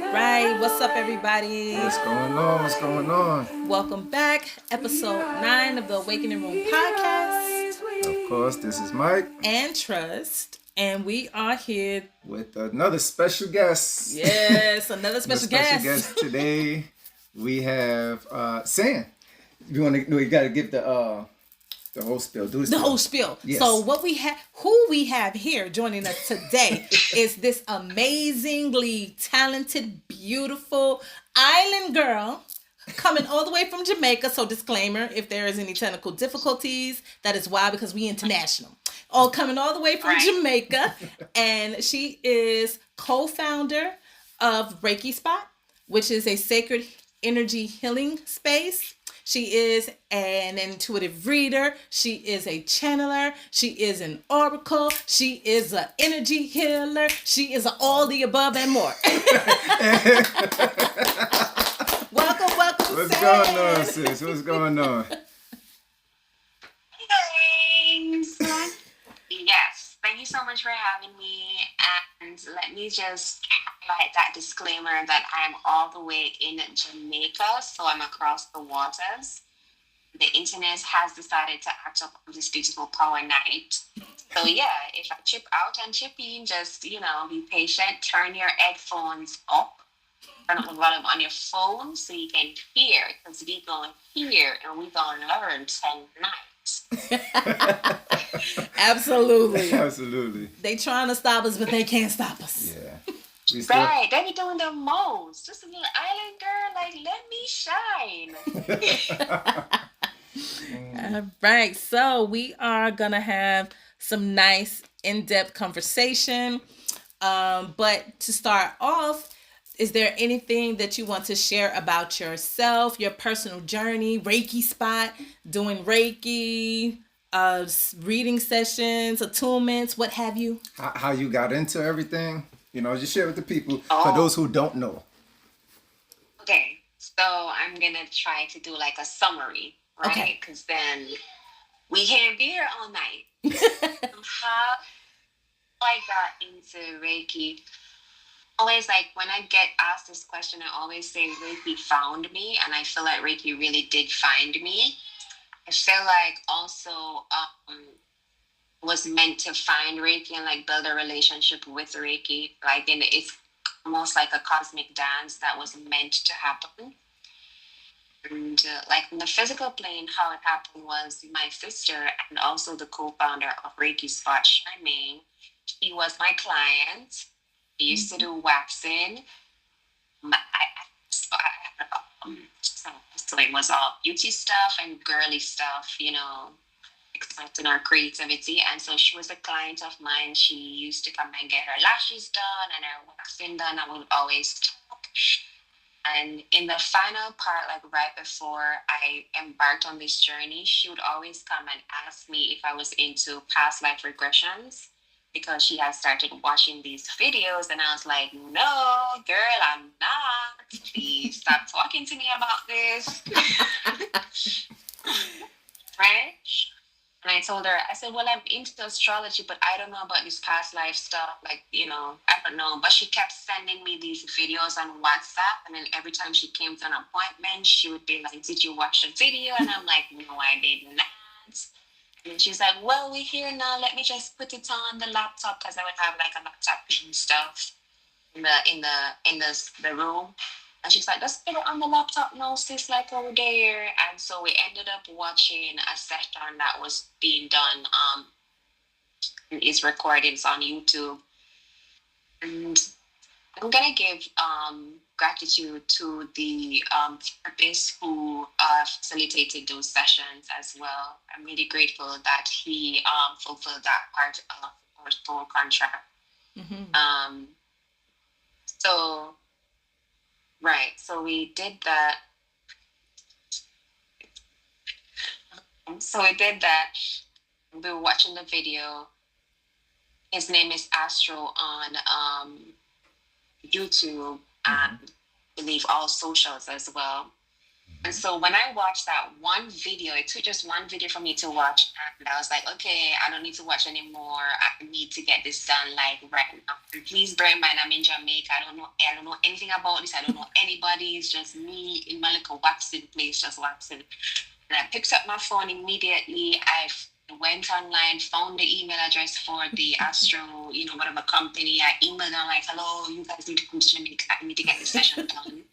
right, what's up, everybody? What's going on? What's going on? Welcome back, episode 9 of the Awakening Room podcast Of course, this is Mike and Trust, and we are here. with another special guest. Yes, another The special special guest. guest today, we have Sam. We got to give the whole spiel. Do The whole spiel. Yes. So who we have here joining us today is this amazingly talented, beautiful island girl coming all the way from Jamaica. So disclaimer, if there is any technical difficulties, that is why, because we international. Coming all the way from Jamaica. And she is co-founder of Reiki Spot, which is a sacred energy healing space. She is an intuitive reader. She is a channeler. She is an oracle. She is an energy healer. She is all the above and more. welcome, What's Sam. going on, sis? What's going on? Thanks. Yes, thank you so much for having me. And let me just highlight that disclaimer that I'm all the way in Jamaica, so I'm across the waters. The internet has decided to act up on this beautiful power night. So yeah, if I chip out and chip in, just, be patient. Turn your headphones up. Turn up the volume on your phone so you can hear, because we going to hear and we going to learn tonight. Absolutely. Absolutely. They trying to stop us, but they can't stop us. Yeah. Right, they be doing the most. Just a little island girl, let me shine. All right, so we are gonna have some nice in-depth conversation. But to start off, is there anything that you want to share about yourself, your personal journey, Reiki Spot, doing Reiki, reading sessions, attunements, what have you? How you got into everything? Just share with the people for those who don't know. Okay, so I'm gonna try to do like a summary, right? Because then we can't be here all night. How I got into Reiki. Always, like, when I get asked this question, I always say Reiki found me, and I feel like Reiki really did find me. I feel like also was meant to find Reiki and like build a relationship with Reiki. Like, it's almost like a cosmic dance that was meant to happen. And like in the physical plane, how it happened was my sister and also the co-founder of Reiki Spot, Shermaine, she was my client. I used to do waxing. So it was all beauty stuff and girly stuff, expressing our creativity. And so she was a client of mine. She used to come and get her lashes done and her waxing done. I would always talk. And in the final part, like right before I embarked on this journey, she would always come and ask me if I was into past life regressions, because she had started watching these videos, and I was like, no, girl, I'm not. Please stop talking to me about this. Right? And I told her, I said, well, I'm into astrology, but I don't know about this past life stuff. Like, I don't know. But she kept sending me these videos on WhatsApp. And then every time she came to an appointment, she would be like, did you watch the video? And I'm like, no, I did not. And she's like, well, we're here now. Let me just put it on the laptop, because I would have like a laptop and stuff in the room. And she's like, just put it on the laptop now, sis, like over there. And so we ended up watching a session that was being done. And it's recordings on YouTube. And I'm gonna give gratitude to the therapist who facilitated those sessions as well. I'm really grateful that he fulfilled that part of our soul contract. Mm-hmm. So we did that. So we did that. We were watching the video. His name is Astro on YouTube and I believe all socials as well. And so when I watched that one video, it took just one video for me to watch, and I was like, okay, I don't need to watch anymore. I need to get this done like right now. And please bear in mind, I'm in Jamaica. I don't know anything about this. I don't know anybody. It's just me in my little waxing place, just waxing. And I picked up my phone immediately. I went online, found the email address for the Astro, whatever company. I emailed them like, hello, you guys need to come to Jamaica. I need to get the session done.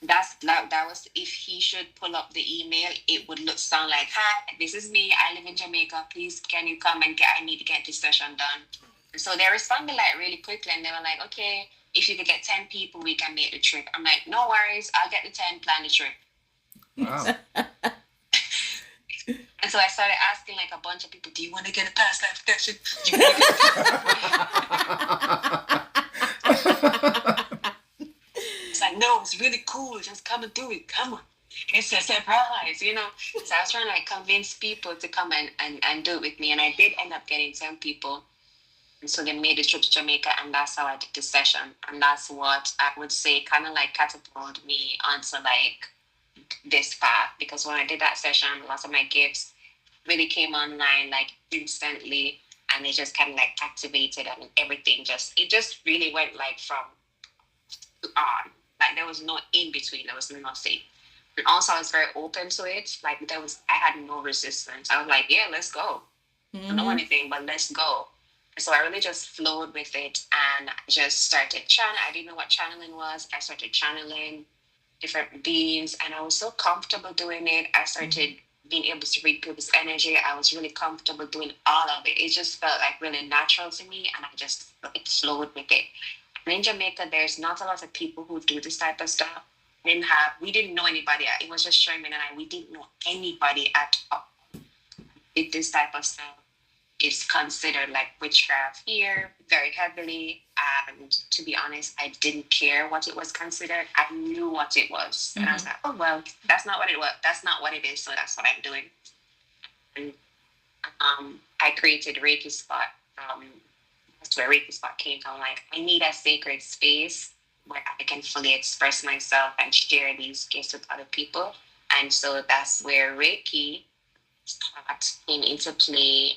That was, if he should pull up the email, it would sound like, hi, this is me. I live in Jamaica. Please, can you come and I need to get this session done. And so they responded like really quickly, and they were like, okay, if you could get 10 people, we can make the trip. I'm like, no worries. I'll get the 10, plan the trip. Wow. And so I started asking like a bunch of people, do you want to get a past life session? Do you want to get It's like, no, it's really cool. Just come and do it. Come on. It's a surprise, So I was trying to like convince people to come and do it with me. And I did end up getting 10 people. And so they made the trip to Jamaica, and that's how I did the session. And that's what I would say kind of like catapulted me onto like this path, because when I did that session, lots of my gifts really came online like instantly, and they just kind of like activated, and everything it just really went like from on. Like there was no in between, there was nothing. And also I was very open to it. Like I had no resistance. I was like, yeah, let's go. I don't know anything, but let's go. And so I really just flowed with it, and I just started channeling. I didn't know what channeling was. I started channeling different beings, and I was so comfortable doing it. I started being able to read people's energy. I was really comfortable doing all of it. It just felt like really natural to me, and I just like flowed with it. And in Jamaica, there's not a lot of people who do this type of stuff. We didn't know anybody. It was just Shermaine and I. We didn't know anybody at all. Did this type of stuff. It's considered like witchcraft here very heavily. And to be honest, I didn't care what it was considered. I knew what it was. And I was like, oh, well, that's not what it was. That's not what it is. So that's what I'm doing. And I created Reiki Spot. That's where Reiki Spot came from. Like, I need a sacred space where I can fully express myself and share these gifts with other people. And so that's where Reiki Spot came into play,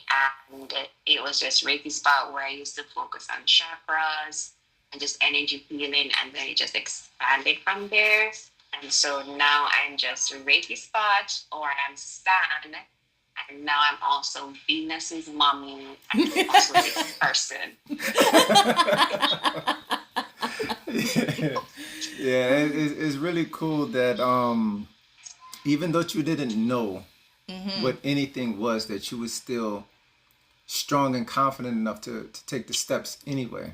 and it was just Reiki Spot where I used to focus on chakras and just energy healing, and then it just expanded from there. And so now I'm just Reiki Spot, or I'm Stan, and now I'm also Venus's mommy, and I'm also this person. Yeah, it's really cool that even though you didn't know what anything was, that you were still strong and confident enough to take the steps anyway,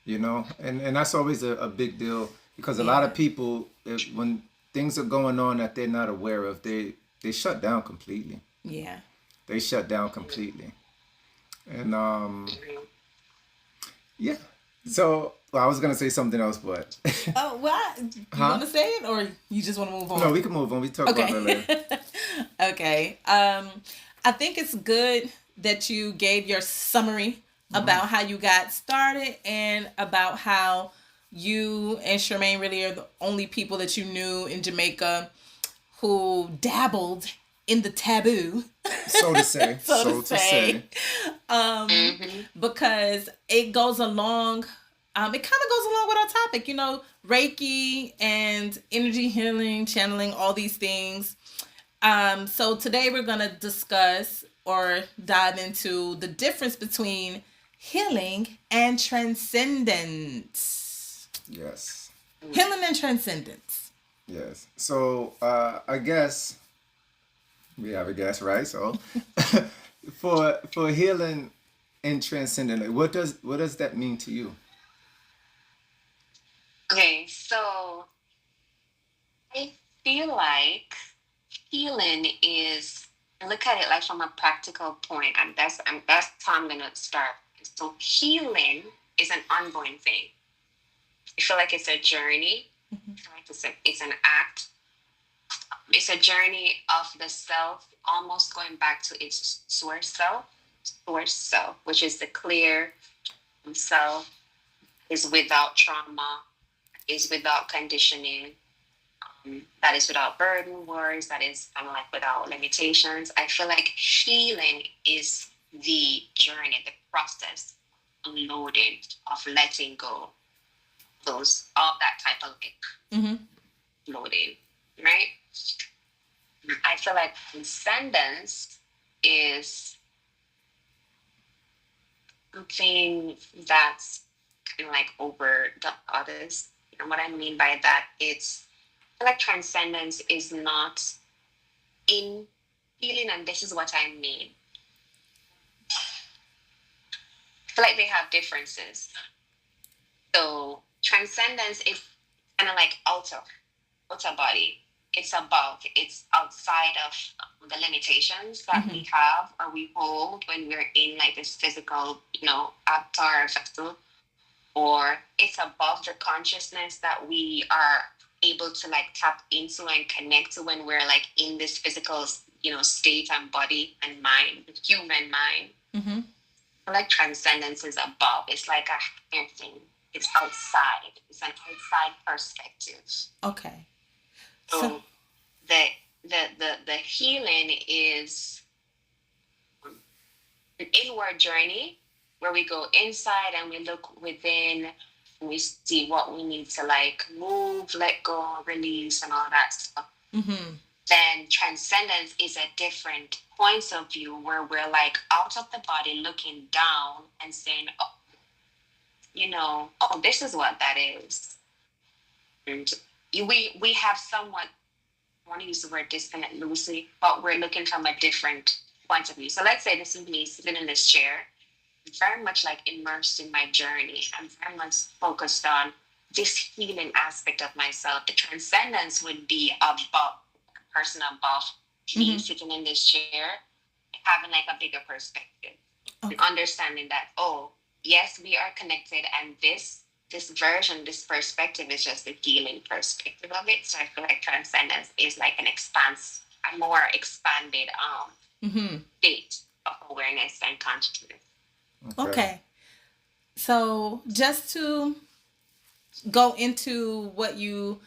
and that's always a big deal, because a lot of people, when things are going on that they're not aware of, they shut down completely. They shut down completely. And yeah, so I was gonna say something else, but Oh, what? You want to say it, or you just want to move on? No, we can move on. We talk about it later. Okay. I think it's good that you gave your summary about how you got started, and about how you and Shermaine really are the only people that you knew in Jamaica who dabbled in the taboo, So to say. So to say. Because it goes along. It kind of goes along with our topic, Reiki and energy healing, channeling, all these things. So today we're going to discuss or dive into the difference between healing and transcendence. Yes. Healing and transcendence. Yes. So I guess we have a guess, right? So for healing and transcendence, what does that mean to you? Okay, so I feel like healing is, look at it like from a practical point, and that's how I'm gonna start. So healing is an ongoing thing. I feel like it's a journey. I feel like it's an act. It's a journey of the self, almost going back to its source self, which is the clear self, is without trauma, is without conditioning, that is without burden, worries, that is kind of like without limitations. I feel like healing is the journey, the process, unloading, of letting go, those, all that type of like loading, right? I feel like transcendence is something that's kind of like over the others. And what I mean by that, it's I feel like transcendence is not in healing, and this is what I mean. I feel like they have differences. So transcendence is kind of like outer body. It's above. It's outside of the limitations that we have or we hold when we're in like this physical, avatar vessel, or it's above the consciousness that we are able to like tap into and connect to when we're like in this physical, state and body and mind, human mind. I like transcendence is above. It's like a higher thing. It's outside. It's an outside perspective. Okay. So the healing is an inward journey where we go inside and we look within and we see what we need to like move, let go, release, and all that stuff. Then transcendence is a different point of view where we're like out of the body looking down and saying, this is what that is. And we have somewhat, I want to use the word disconnect loosely, but we're looking from a different point of view. So let's say this is me sitting in this chair, very much like immersed in my journey. I'm very much focused on this healing aspect of myself. The transcendence would be above, a person above me sitting in this chair, having like a bigger perspective. And understanding that, yes, we are connected, and this version, this perspective is just the healing perspective of it. So I feel like transcendence is like a more expanded state of awareness and consciousness. Okay. So just to go into what you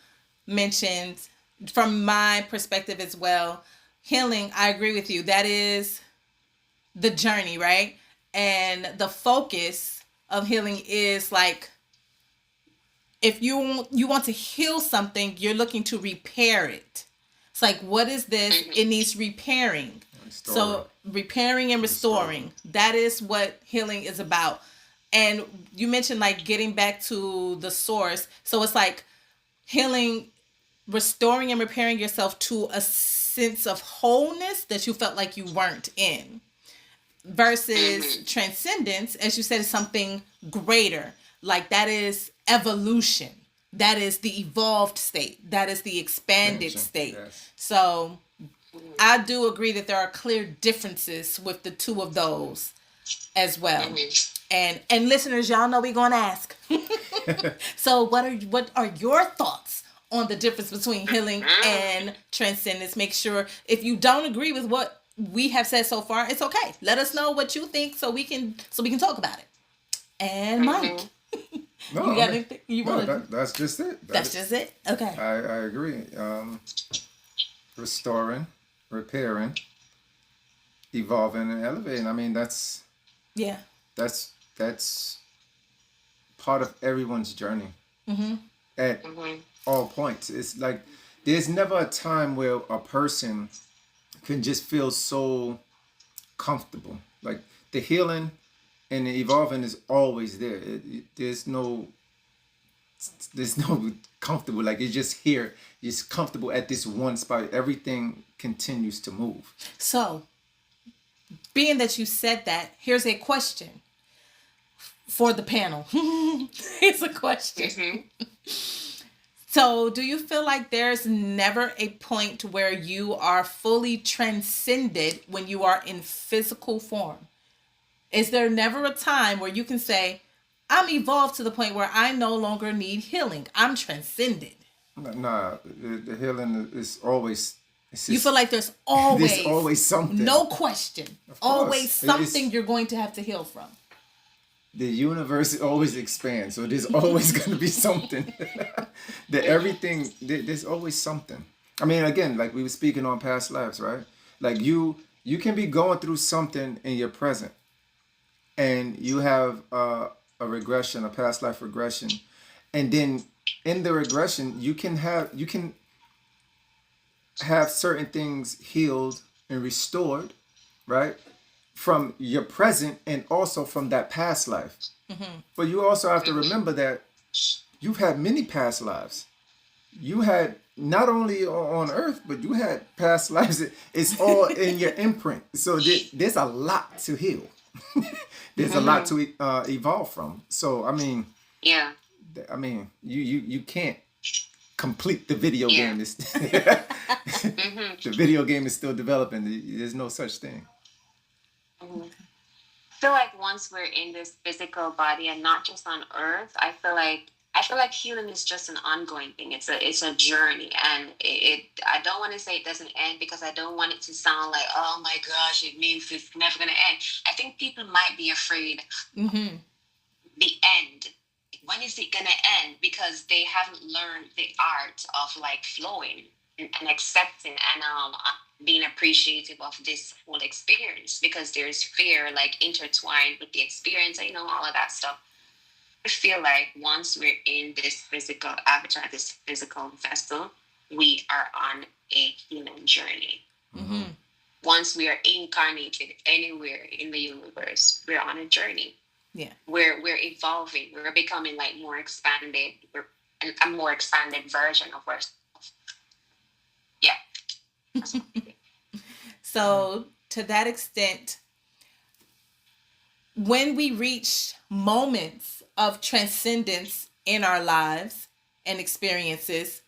mentioned from my perspective as well, healing, I agree with you. That is the journey, right? And the focus of healing is like, if you want to heal something, you're looking to repair it. It's like, what is this? It needs repairing. So repairing and restoring. That is what healing is about. And you mentioned like getting back to the source. So it's like healing, restoring and repairing yourself to a sense of wholeness that you felt like you weren't in. Versus transcendence, as you said, is something greater. Like that is evolution. That is the evolved state. That is the expanded state. Yes. So I do agree that there are clear differences with the two of those as well. And listeners, y'all know we're gonna ask. So what are your thoughts on the difference between healing and transcendence? Make sure if you don't agree with what we have said so far, it's okay. Let us know what you think so we can talk about it. And Mike, no, you got anything you want to? That's just it. That's just it. Okay. I agree. Restoring, repairing, evolving, and elevating. I mean, that's part of everyone's journey at all points. It's like there's never a time where a person can just feel so comfortable. Like the healing and the evolving is always there. There's no comfortable. Like it's just here. It's comfortable at this one spot. Everything continues to move. So, being that you said that, here's a question for the panel. It's a question. So, do you feel like there's never a point where you are fully transcended when you are in physical form? Is there never a time where you can say, I'm evolved to the point where I no longer need healing. I'm transcended. Nah, the healing is always... You feel like there's always something. No question. Always something you're going to have to heal from. the universe always expands, so there's always going to be something. That everything there's always something. I mean, again, like we were speaking on past lives, right? Like you can be going through something in your present, and you have a regression, a past life regression, and then in the regression, you can have certain things healed and restored, right? From your present and also from that past life. But you also have to remember that you've had many past lives. You had not only on earth, but you had past lives. It's all in your imprint. So there's a lot to heal. There's a lot to evolve from. So Yeah. I mean, you can't complete the video Yeah. game. The video game is still developing. There's no such thing. Mhm. I feel like once we're in this physical body and not just on earth, I feel like healing is just an ongoing thing. It's a journey, and I don't want to say it doesn't end because I don't want it to sound like, oh my gosh, it means it's never gonna end. I think people might be afraid Mm-hmm. the end. When is it gonna end? Because they haven't learned the art of like flowing and accepting and being appreciative of this whole experience, because there's fear like intertwined with the experience, all of that stuff. I feel like once we're in this physical avatar, this physical vessel, we are on a healing journey. Mm-hmm. Once we are incarnated anywhere in the universe, we're on a journey. Yeah. We're evolving. We're becoming like more expanded. We're a more expanded version of ourselves. Yeah. That's what I think. So to that extent, when we reach moments of transcendence in our lives and experiences,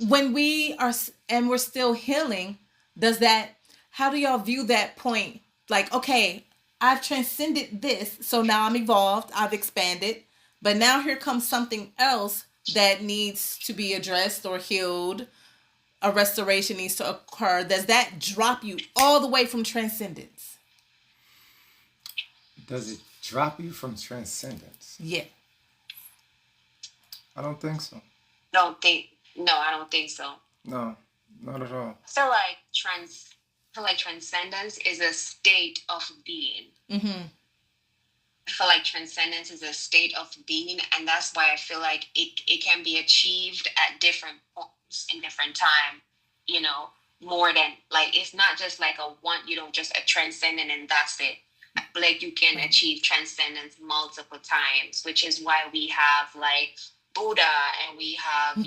when we are and we're still healing, does that, how do y'all view that point? Like, okay, I've transcended this, so now I'm evolved, I've expanded, but now here comes something else that needs to be addressed or healed, a restoration needs to occur. Does that drop you all the way from transcendence? Does it drop you from transcendence? Yeah. I don't think so. Don't think. No, I don't think so. No, not at all. I feel like transcendence is a state of being. Mm-hmm. I feel like transcendence is a state of being, and that's why I feel like it can be achieved at different points in different time. You know, more than like it's not just like a one. You don't just a transcendent and that's it. I feel like you can achieve transcendence multiple times, which is why we have like Buddha and we have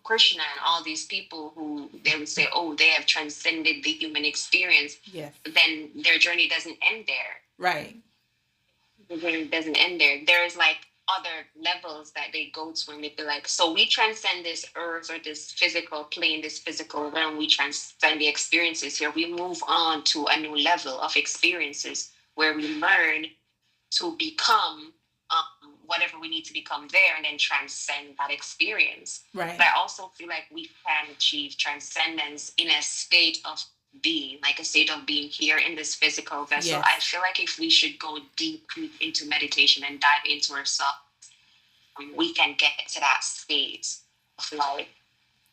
Krishna and all these people who they would say, oh, they have transcended the human experience. Yes. But then their journey doesn't end there. Right. The journey doesn't end there. There's like other levels that they go to, and they feel like, so we transcend this earth or this physical plane, this physical realm. We transcend the experiences here. We move on to a new level of experiences where we learn to become whatever we need to become there, and then transcend that experience. Right. But I also feel like we can achieve transcendence in a state of being, like a state of being here in this physical vessel. Yes. I feel like if we should go deep into meditation and dive into ourselves, we can get to that state of like,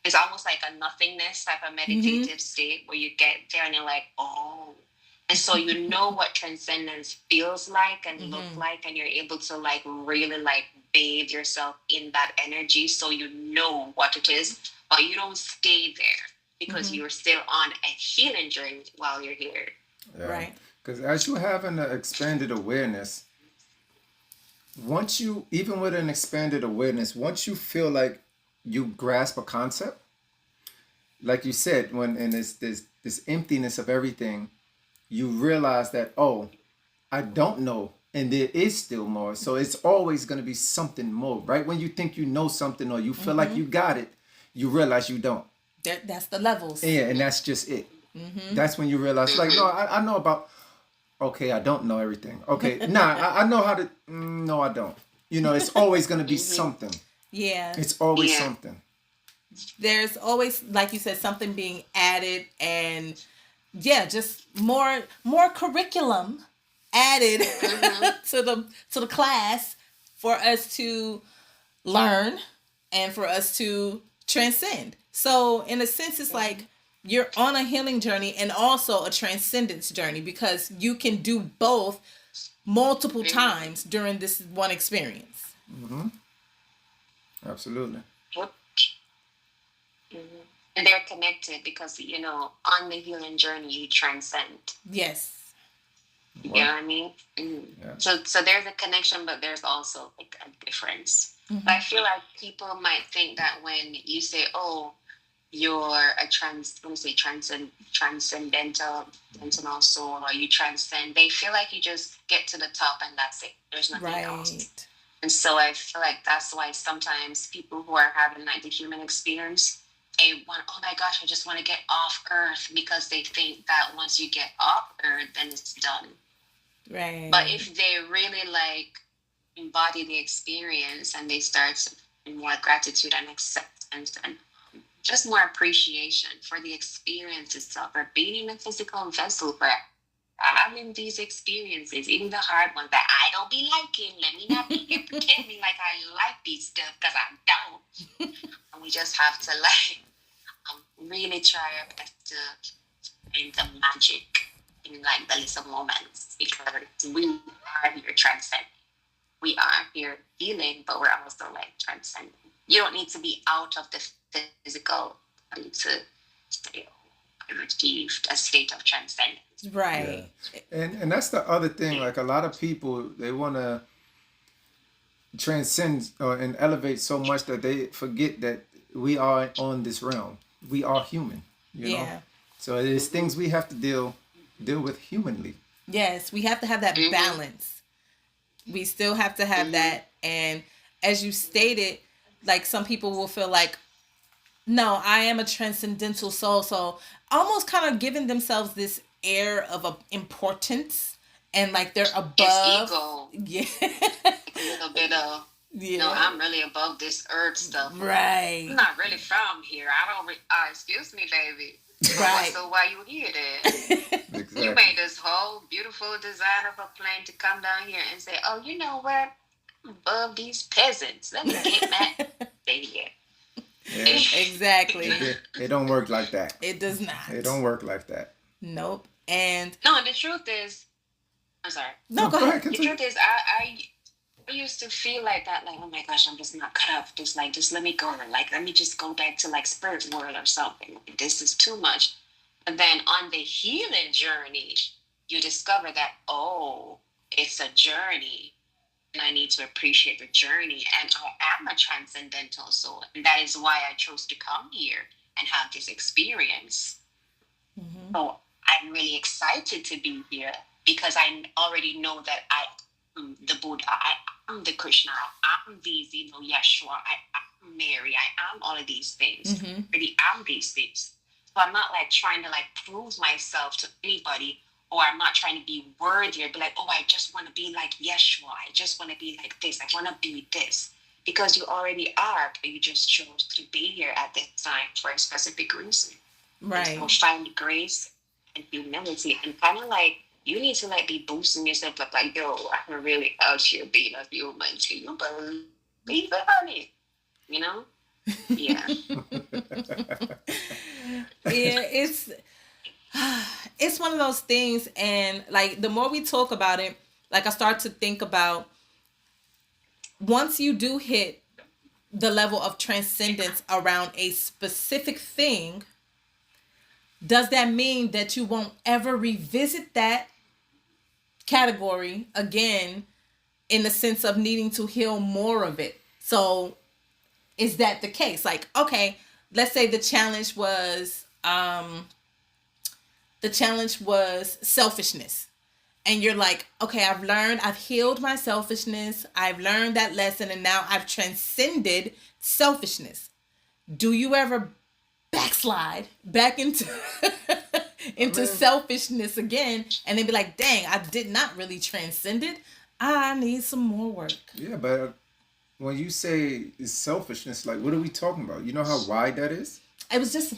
it's almost like a nothingness type of meditative state where you get there and you're like, oh. And so you know what transcendence feels like and look like, and you're able to like really like bathe yourself in that energy, so you know what it is, but you don't stay there because you're still on a healing journey while you're here. Yeah. Right. Because as you have an expanded awareness, once you, even with an expanded awareness, once you feel like you grasp a concept, like you said, when in this emptiness of everything, you realize that, oh, I don't know, and there is still more. So it's always going to be something more. Right when you think you know something or you feel like you got it, you realize you don't. That's the levels. Yeah, and that's just it. That's when you realize, like, no, I know about, okay, I don't know everything. Okay, I know how to, no, I don't. It's always going to be something. Yeah. It's always Yeah. something. There's always, like you said, something being added, and yeah, just more curriculum added to the class for us to learn and for us to transcend. So in a sense, it's like you're on a healing journey and also a transcendence journey, because you can do both multiple times during this one experience. Mm-hmm. Absolutely. And they're connected because, on the healing journey, you transcend. Yes. You know what I mean? Yeah. So there's a connection, but there's also like a difference. But I feel like people might think that when you say, "Oh, you're a transcendental soul, or you transcend," they feel like you just get to the top and that's it. There's nothing else. And so I feel like that's why sometimes people who are having like the human experience, they want, oh my gosh, I just want to get off Earth, because they think that once you get off Earth, then it's done. Right. But if they really like embody the experience and they start more gratitude and acceptance and just more appreciation for the experience itself, for being in a physical vessel, for having these experiences, even the hard ones that I don't be liking. Let me not be here pretending like I like these stuff, because I don't. And we just have to really try our best to find the magic in like the little moments, because we are here transcending. We are here healing, but we're also like transcending. You don't need to be out of the physical to stay. I've achieved a state of transcendence. Right. Yeah. And that's the other thing. Like a lot of people, they want to transcend and elevate so much that they forget that we are on this realm. We are human. You know. So there's things we have to deal with humanly. Yes, we have to have that balance. We still have to have that. And as you stated, like some people will feel like, no, I am a transcendental soul. So almost kind of giving themselves this air of importance, and like they're above. It's ego. Yeah. A little bit of, no, I'm really above this earth stuff. Right. I'm not really from here. I don't, excuse me, baby. Right. So why you here then? Exactly. You made this whole beautiful design of a plane to come down here and say, oh, you know what? I'm above these peasants. Let me get that. Baby. Yeah. Exactly. It don't work like that. It does not. It don't work like that. Nope. And no, the truth is, I'm sorry. No, go ahead. The truth is, I used to feel like that, like, oh my gosh, I'm just not cut up. Just let me go. Like, let me just go back to like spirit world or something. This is too much. And then on the healing journey, you discover that, oh, it's a journey. And I need to appreciate the journey. And I am a transcendental soul. And that is why I chose to come here and have this experience. Mm-hmm. So I'm really excited to be here, because I already know that I am the Buddha, I am the Krishna, I am these, Yeshua, I am Mary, I am all of these things. Mm-hmm. I really am these things. So I'm not like trying to like prove myself to anybody, or I'm not trying to be worthy or be like, oh, I just want to be like Yeshua, I just want to be like this, I want to be this. Because you already are, but you just chose to be here at this time for a specific reason. Right. So find grace and humility, and kind of like, you need to like be boosting yourself up, like, yo, I'm really out here being a human. Can you believe it, honey? You know? Yeah. Yeah, it's one of those things, and like the more we talk about it, like I start to think about, once you do hit the level of transcendence around a specific thing, does that mean that you won't ever revisit that category again, in the sense of needing to heal more of it? So is that the case? Like, okay, let's say the challenge was selfishness. And you're like, okay, I've healed my selfishness. I've learned that lesson, and now I've transcended selfishness. Do you ever backslide back into selfishness again, and then be like, dang, I did not really transcend it. I need some more work. Yeah, but when you say it's selfishness, like, what are we talking about? You know how wide that is? It was just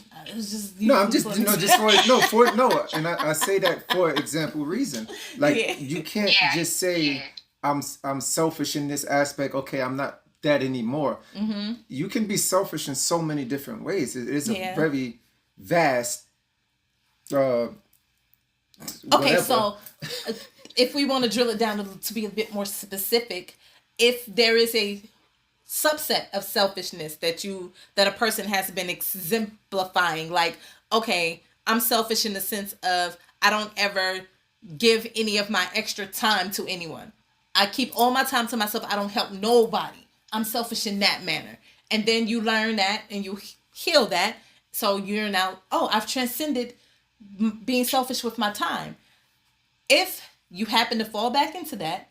No, I'm using just for just for no, and I say that for example reason. Like yeah. you can't Yeah, just say yeah. I'm selfish in this aspect. Okay, I'm not that anymore. You can be selfish in so many different ways. It is a Yeah. very vast uh Okay, whatever. so uh, if we want to drill it down to be a bit more specific, if there is a subset of selfishness that a person has been exemplifying, like, okay, I'm selfish in the sense of I don't ever give any of my extra time to anyone. I keep all my time to myself. I don't help nobody. I'm selfish in that manner. And then you learn that and you heal that. So you're now, oh, I've transcended being selfish with my time. If you happen to fall back into that,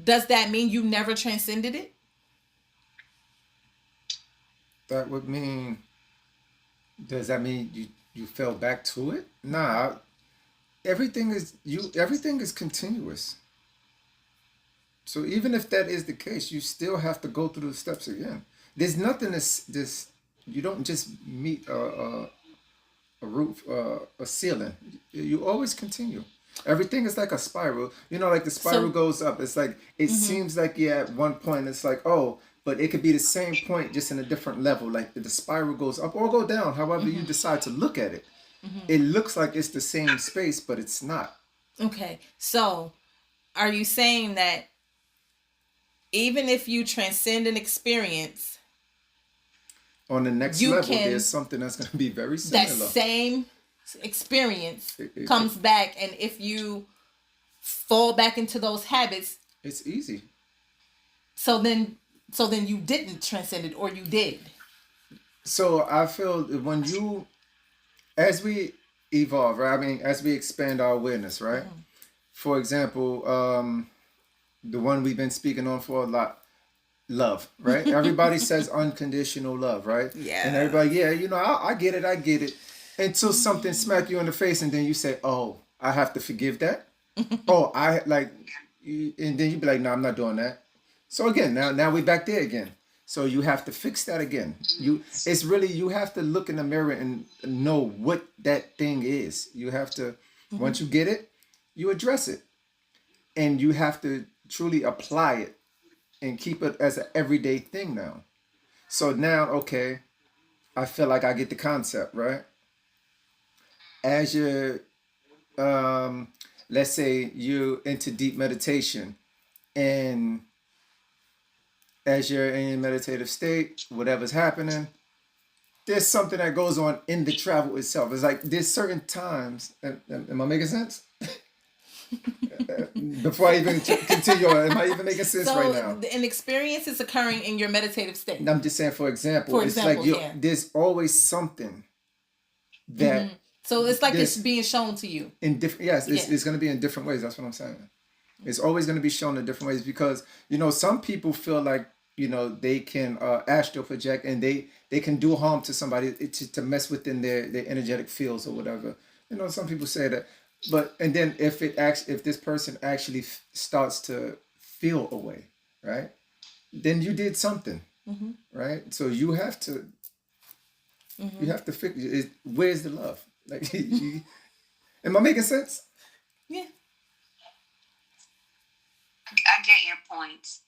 does that mean you never transcended it? That would mean, does that mean you fell back to it? Nah, everything is continuous. So even if that is the case, you still have to go through the steps again. There's nothing that's this. You don't just meet a roof, a ceiling. You always continue. Everything is like a spiral. Like the spiral So, goes up. It's like it mhm, seems like you're at one point. It's like, oh, but it could be the same point just in a different level. Like the spiral goes up or go down. However you mhm, decide to look at it, mhm. it looks like it's the same space, but it's not. Okay. So, are you saying that even if you transcend an experience, On the next you level, there's can something that's going to be very that similar. same experience It could, comes back, and if you fall back into those habits, it's easy. so then you didn't transcend it, or you did. So I feel that as we evolve, right? I mean, as we expand our awareness, right? Mhm. For example, the one we've been speaking on for a lot, love, right? Everybody says unconditional love, right? And Yeah. everybody, yeah, I get it, I get it. Until something smack you in the face, and then you say, "Oh, I have to forgive that." Oh, I like, and then you be like, "No, I'm not doing that." So again, now we back there again. So you have to fix that again. It's really you have to look in the mirror and know what that thing is. You have to once Mhm. you get it, you address it, and you have to truly apply it and keep it as an everyday thing now. So now, okay, I feel like I get the concept, right? As you're, um, let's say you're into deep meditation, and as you're in your meditative state, whatever's happening, there's something that goes on in the travel itself. It's like there's certain times. Am I making sense? Before I even continue, am I even making sense right So now? an experience is occurring in your meditative state. I'm just saying, for example, For it's like example, yeah. there's always something Hmm. that So it's like it's there's being shown to you. in different. Yes, Yeah. it's going to be in different ways. That's what I'm saying. It's always going to be shown in different ways because some people feel like they can astral project and they can do harm to somebody to mess within their energetic fields or whatever. Some people say that, but and then if this person actually starts to feel a way, right? Then you did something, Hmm. right? So you have to fix it. Where's the love? Like, am I making sense? Yeah. I get your point.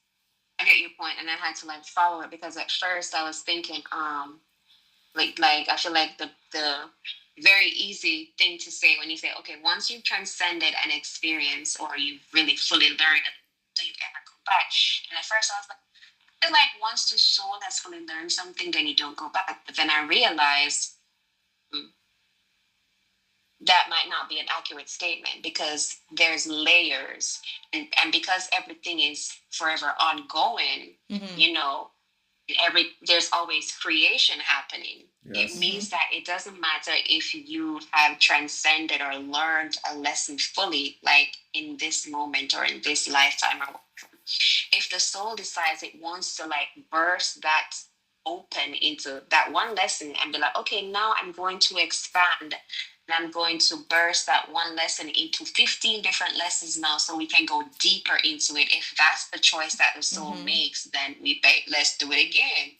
I get your point, and I had to like follow it because at first I was thinking, like I feel like the very easy thing to say when you say, okay, once you've transcended an experience or you've really fully learned it, do you ever go back? And at first I was like, I feel like once the soul has fully learned something, then you don't go back. But then I realized that might not be an accurate statement because there's layers and because everything is forever ongoing, Hmm. you know, there's always creation happening. It Yes. Hmm. means that it doesn't matter if you have transcended or learned a lesson fully, like in this moment or in this lifetime or whatever. If the soul decides it wants to like burst that open into that one lesson and be like, okay, now I'm going to expand And I'm going to burst that one lesson into 15 different lessons now so we can go deeper into it. If that's the choice that the soul makes, then let's do it again.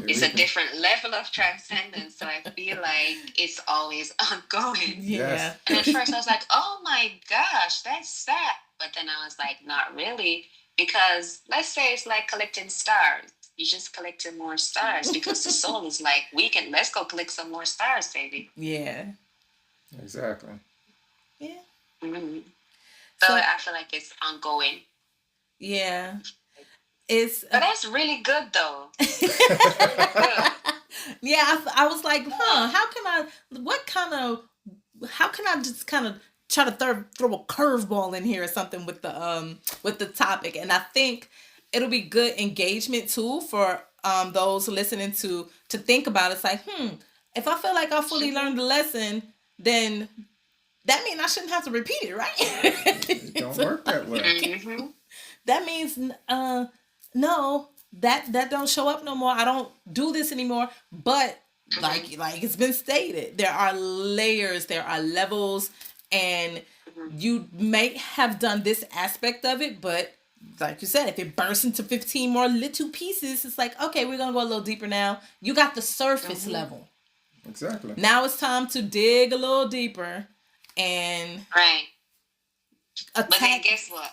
It's a different level of transcendence. So I feel like it's always ongoing. Yeah. And at first I was like, oh my gosh, that's sad. But then I was like, not really. Because let's say it's like collecting stars. You just collecting more stars because the soul is like, let's go collect some more stars, baby. Yeah. Exactly. Yeah. Mm-hmm. So I feel like it's ongoing. Yeah. But that's really good though. Yeah, I was like, how can I just kind of try to throw a curveball in here or something with the topic? And I think it'll be good engagement too for those listening to think about it. It's like, if I feel like I fully learned the lesson, then that means I shouldn't have to repeat it, right? It don't work that way. Mm-hmm. That means no, that don't show up no more. I don't do this anymore. But like it's been stated, there are layers, there are levels, and you may have done this aspect of it, but like you said, if it bursts into 15 more little pieces, it's like, okay, we're gonna go a little deeper now. You got the surface level. Exactly. Now it's time to dig a little deeper and But then guess what?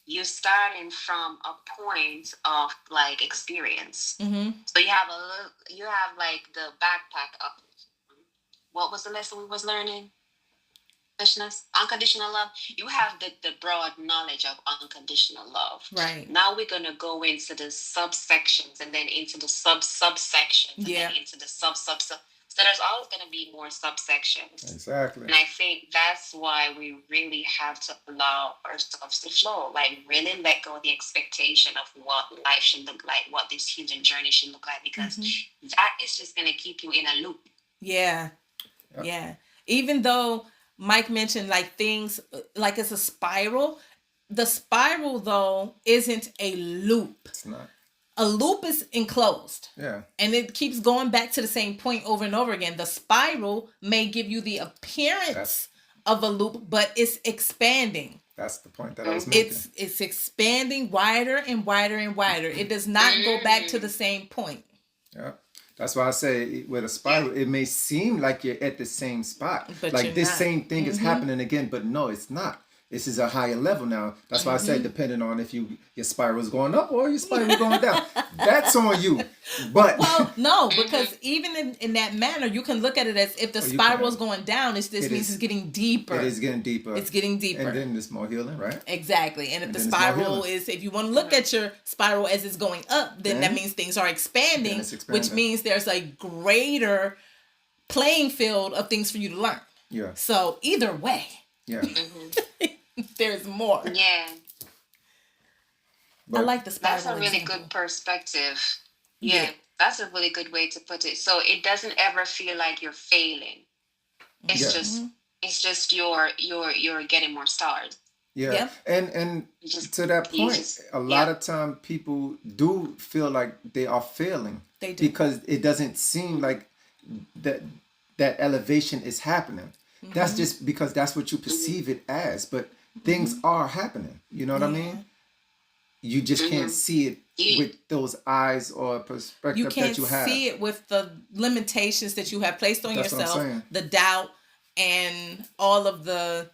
You're starting from a point of like experience. Mm-hmm. So you have like the backpack of what was the lesson we was learning? Unconditional love. You have the broad knowledge of unconditional love. Right. Now we're gonna go into the subsections and then into the subsections and then into the sub. So there's always going to be more subsections. Exactly. And I think that's why we really have to allow ourselves to flow. Like really let go of the expectation of what life should look like, what this human journey should look like, because that is just going to keep you in a loop. Yeah. Yep. Yeah. Even though Mike mentioned like things like it's a spiral, the spiral though isn't a loop. It's not. A loop is enclosed. Yeah. And it keeps going back to the same point over and over again. The spiral may give you the appearance of a loop, but it's expanding. That's the point that I was making. It's expanding wider and wider and wider. It does not go back to the same point. Yeah. That's why I say with a spiral, it may seem like you're at the same spot. But like this not. Same thing is happening again, but no, it's not. This is a higher level now. That's why I say depending on if your spiral is going up or your spiral going down. That's on you. But well, no, because even in that manner, you can look at it as if the spiral is going down, this means it's getting deeper. It is getting deeper. It's getting deeper. And then there's more healing, right? Exactly. And if the spiral if you want to look at your spiral as it's going up, then that means things are expanding, which means there's a greater playing field of things for you to learn. Yeah. So either way. Yeah. There's more. Yeah. But I like the spiral. That's a really good perspective. Yeah. That's a really good way to put it. So it doesn't ever feel like you're failing. It's just you're getting more stars. Yeah. And to that point, a lot of time people do feel like they are failing. They do. Because it doesn't seem like that elevation is happening. That's just because that's what you perceive it as. But things are happening. You know what I mean? You just can't see it with those eyes or perspective that you have. You can't see it with the limitations that you have placed on yourself, the doubt, and all of the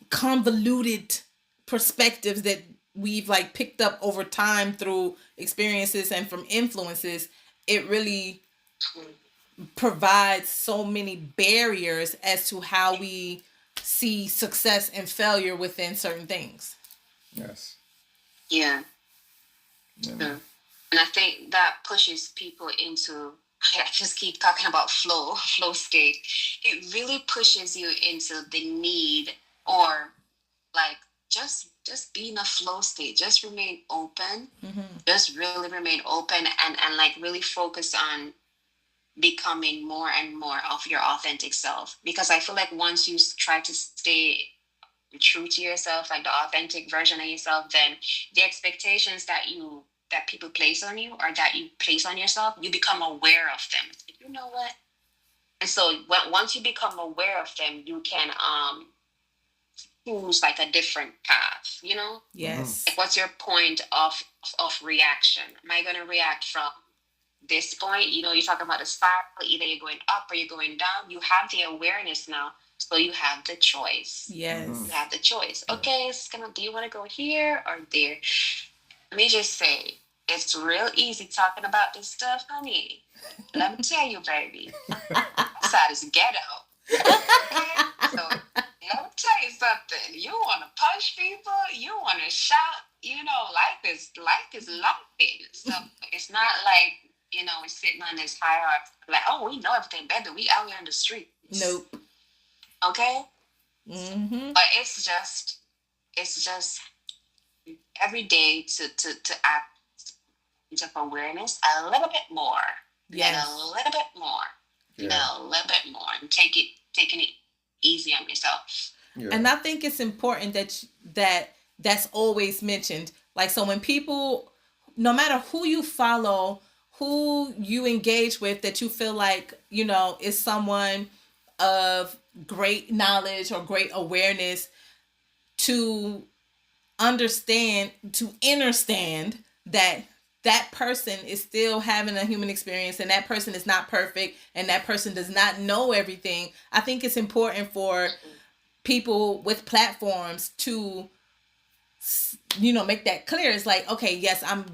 convoluted perspectives that we've like picked up over time through experiences and from influences. It really provides so many barriers as to how we see success and failure within certain things. Yes. Yeah. And I think that pushes people into, I just keep talking about flow state. It really pushes you into the need or like just be in a flow state. Just remain open. Just really remain open and like really focus on becoming more and more of your authentic self. Because I feel like once you try to stay true to yourself, like the authentic version of yourself, then the expectations that people place on you or that you place on yourself, you become aware of them. You know what? And so once you become aware of them, you can choose like a different path, you know? Yes. Like what's your point of reaction? Am I gonna react from this point? You know, you're talking about the spiral, either you're going up or you're going down. You have the awareness now. So you have the choice. Yes. You have the choice. Okay, do you want to go here or there? Let me just say, it's real easy talking about this stuff, honey. Let me tell you, baby. Outside is ghetto. Okay? So let me tell you something. You want to punch people, you want to shout, you know, life is laughing. So it's not like, you know, we're sitting on this hierarchy, like, oh, we know everything better. We out here in the streets. Nope. Okay? Mm-hmm. But it's just every day to act of awareness a little bit more. Yes. And a little bit more. Yeah. And a little bit more. And taking it easy on yourself. Yeah. And I think it's important that's always mentioned. Like, so when people, no matter who you follow, who you engage with, that you feel like, you know, is someone of great knowledge or great awareness, to understand that that person is still having a human experience, and that person is not perfect, and that person does not know everything. I think it's important for people with platforms to, you know, make that clear. It's like, okay, yes, I'm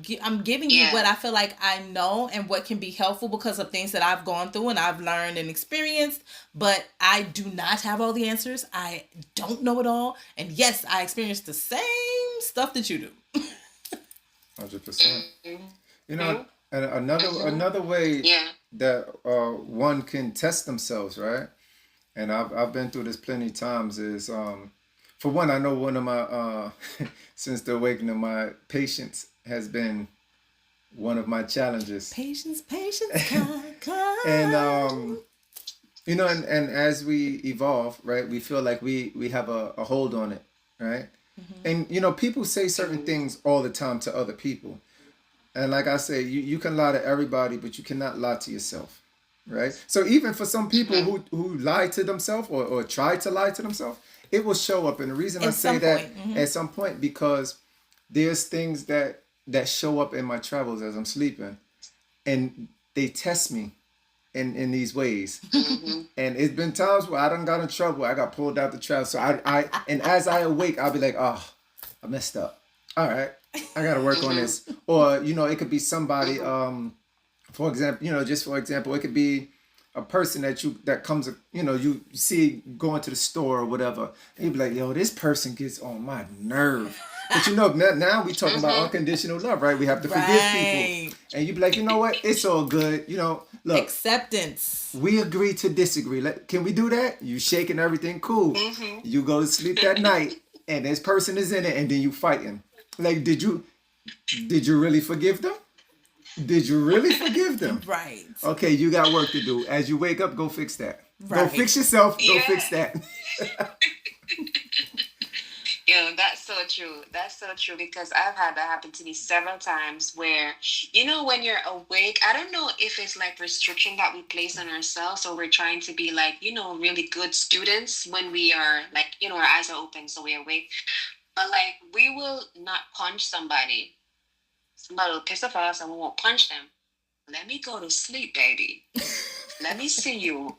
giving you what I feel like I know and what can be helpful because of things that I've gone through and I've learned and experienced, but I do not have all the answers. I don't know it all. And yes, I experienced the same stuff that you do. 100%. You know, and another way that one can test themselves, right? And I've been through this plenty of times. Is for one, I know one of my since the awakening, my patience has been one of my challenges. Patience, come. And you know, and as we evolve, right, we feel like we have a hold on it, right? And you know, people say certain things all the time to other people. And like I say, you can lie to everybody, but you cannot lie to yourself, right? So even for some people who lie to themselves or try to lie to themselves, it will show up. And the reason I say that at some point, because there's things that show up in my travels as I'm sleeping, and they test me in these ways. And it's been times where I done got in trouble. I got pulled out the travel. So and as I awake, I'll be like, oh, I messed up. All right, I got to work on this. Or, you know, it could be somebody, for example, you know, just for example, it could be a person that comes, you know, you see going to the store or whatever. And you be like, yo, this person gets on my nerve. But you know, now we talking about unconditional love, right? We have to forgive people. And you be like, you know what? It's all good. You know, look. Acceptance. We agree to disagree. Can we do that? You shaking everything, cool. You go to sleep that night, and this person is in it, and then you fighting. Like, did you really forgive them? Did you really forgive them? Right. Okay, you got work to do. As you wake up, go fix that. Right. Go fix yourself. Go fix that. Yeah, that's so true. That's so true, because I've had that happen to me several times where, you know, when you're awake, I don't know if it's like restriction that we place on ourselves, or we're trying to be like, you know, really good students when we are like, you know, our eyes are open, so we're awake. But like, we will not punch somebody. Somebody will piss off us and we won't punch them. Let me go to sleep, baby. Let me see you.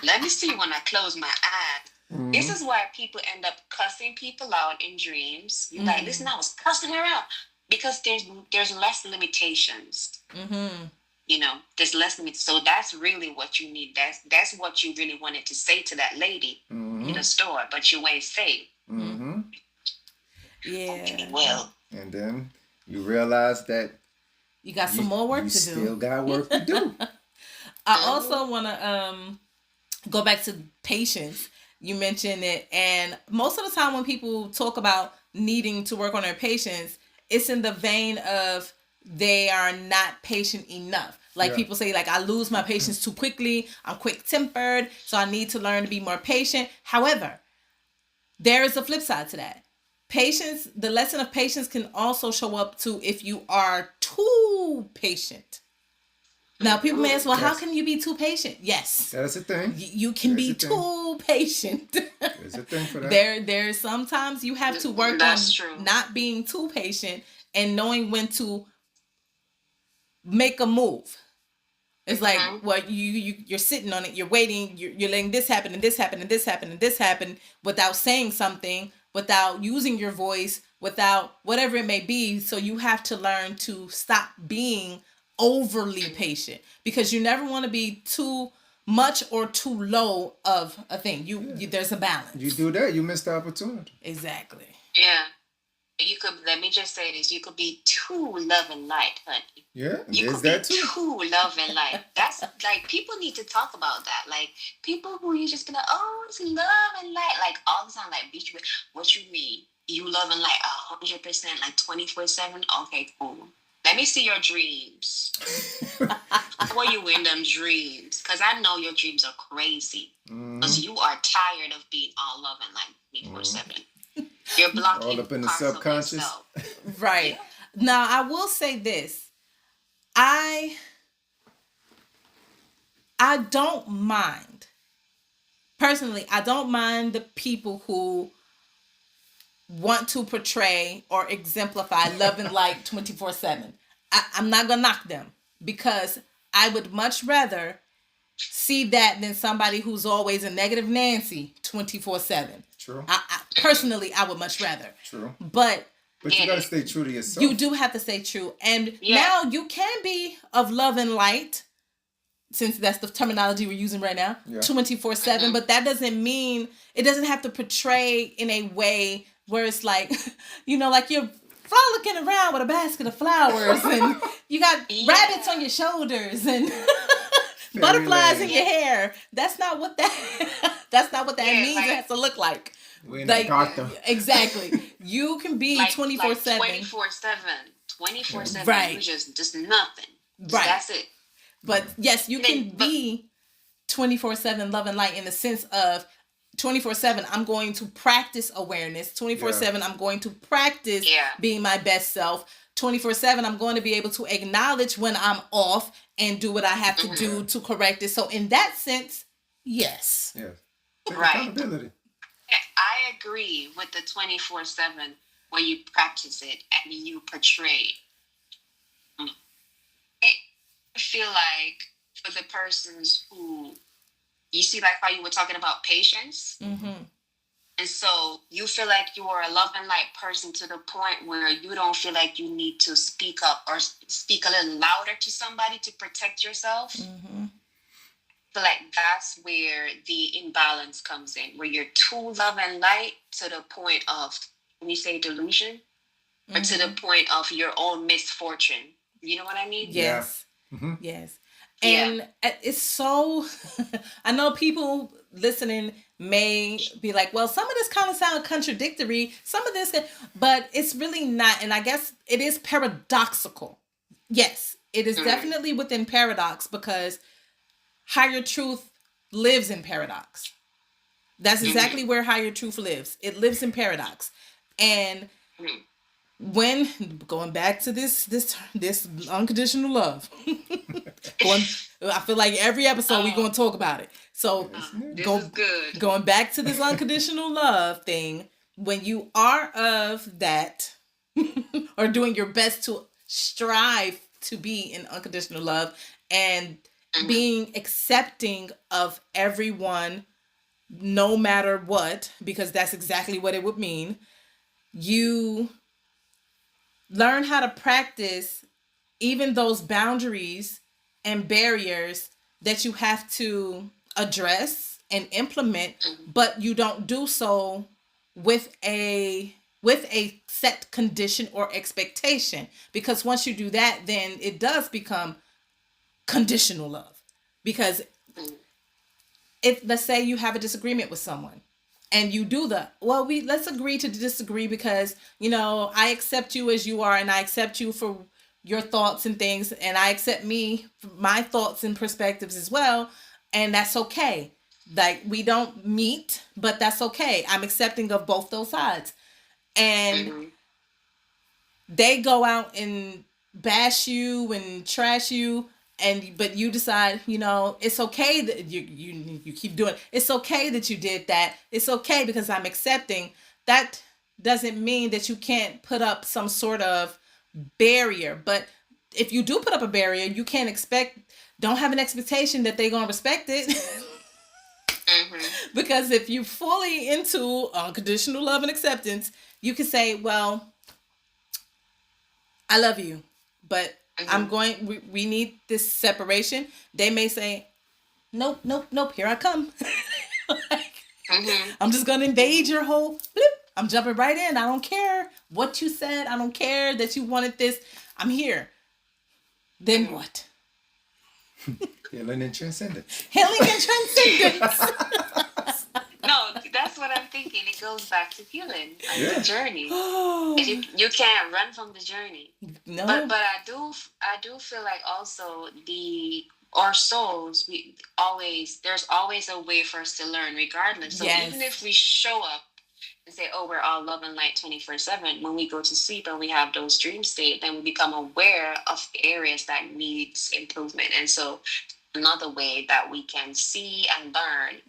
Let me see you when I close my eyes. This is why people end up cussing people out in dreams. You're like, listen, I was cussing her out. Because there's less limitations. You know, there's less limits. So that's really what you need. That's what you really wanted to say to that lady in the store, but you ain't say. Yeah. Okay, well. And then you realize that you got some more work to do. You still got work to do. I also want to go back to patience. You mentioned it, and most of the time when people talk about needing to work on their patience, it's in the vein of they are not patient enough. Like people say, like, I lose my patience too quickly. I'm quick-tempered, so I need to learn to be more patient. However, there is a flip side to that. Patience, the lesson of patience can also show up to if you are too patient. Now people may ask, well, how Yes. can you be too patient? Yes. That's a thing. You can There's be a thing. too patient. There's a thing for that. There's sometimes you have to work on That's true. not being too patient and knowing when to make a move. It's like, well, you're sitting on it, you're waiting, you're letting this happen and this happen and this happen and this happen without saying something, without using your voice, without whatever it may be. So you have to learn to stop being overly patient, because you never want to be too much or too low of a thing. You there's a balance. You do that, you miss the opportunity. Exactly. Yeah. You could, let me just say this, you could be too love and light, honey. Yeah, You there's could that be too. too love and light. That's like, people need to talk about that. Like, people who you just be like, oh, it's love and light, like all the time. Like, bitch, what you mean? You love and light 100%, like 24/7? Okay, cool. Let me see your dreams. How are you in them dreams? Because I know your dreams are crazy. Because you are tired of being all love and light 24/7. You're blocking All up in the parts of subconscious. yourself. Right. Yeah. Now, I will say this. I don't mind. Personally, I don't mind the people who want to portray or exemplify love and light 24/7. I'm not going to knock them, because I would much rather see that than somebody who's always a negative Nancy 24/7. True. Personally, I would much rather. True. But you gotta stay true to yourself. you do have to stay true. And now you can be of love and light, since that's the terminology we're using right now, 24/7. But that doesn't mean, it doesn't have to portray in a way where it's like, like you're frolicking around with a basket of flowers and you got rabbits on your shoulders and butterflies in your hair. That's not what that means. Like, it has to look like. We're in the doctor. Exactly. You can be 24/7. 24/7. Right. You just nothing. Right. That's it. But yes, you can be 24/7 love and light, in the sense of 24/7 I'm going to practice awareness. 24/7 I'm going to practice being my best self. 24/7 I'm going to be able to acknowledge when I'm off and do what I have to do to correct it. So in that sense, yes. Yeah. Take Right. accountability. I agree with the 24/7 where you practice it and you portray it. I feel like for the persons who, you see, like how you were talking about patience. Mm-hmm. And so you feel like you are a love and light person to the point where you don't feel like you need to speak up or speak a little louder to somebody to protect yourself. Mm-hmm. I feel like that's where the imbalance comes in, where you're too love and light to the point of, when you say delusion, or to the point of your own misfortune. You know what I mean? Yes. Mm-hmm. Yes. And it's so, I know people listening may be like, well, some of this kind of sounds contradictory. Some of this, but it's really not. And I guess it is paradoxical. Yes, it is definitely within paradox, because higher truth lives in paradox. That's exactly where higher truth lives. It lives in paradox. And when, going back to this unconditional love, I feel like every episode we're going to talk about it. So is good. Going back to this unconditional love thing, when you are of that or doing your best to strive to be in unconditional love and being accepting of everyone, no matter what, because that's exactly what it would mean, you learn how to practice even those boundaries and barriers that you have to address and implement, but you don't do so with a set condition or expectation, because once you do that, then it does become conditional love. Because if, let's say you have a disagreement with someone and you do let's agree to disagree, because I accept you as you are and I accept you for your thoughts and things, and I accept my thoughts and perspectives as well, and that's okay. Like, we don't meet, but that's okay. I'm accepting of both those sides. And they go out and bash you and trash you. but you decide, it's okay that you keep doing it. It's okay that you did that. It's okay because I'm accepting. That doesn't mean that you can't put up some sort of barrier. But if you do put up a barrier, you can't don't have an expectation that they're gonna respect it. Because if you're fully into unconditional love and acceptance, you can say, well, I love you, but we need this separation. They may say, nope, nope, nope, here I come. Like, I'm just going to invade your whole, bloop, I'm jumping right in. I don't care what you said. I don't care that you wanted this. I'm here. Then what? Healing and transcendence. Healing and transcendence. No, that's what I'm thinking. It goes back to healing, like the journey. You can't run from the journey. No. But I do feel like also our souls, there's always a way for us to learn regardless. So even if we show up and say, oh, we're all love and light 24/7, when we go to sleep and we have those dream state, then we become aware of areas that needs improvement. And so another way that we can see and learn.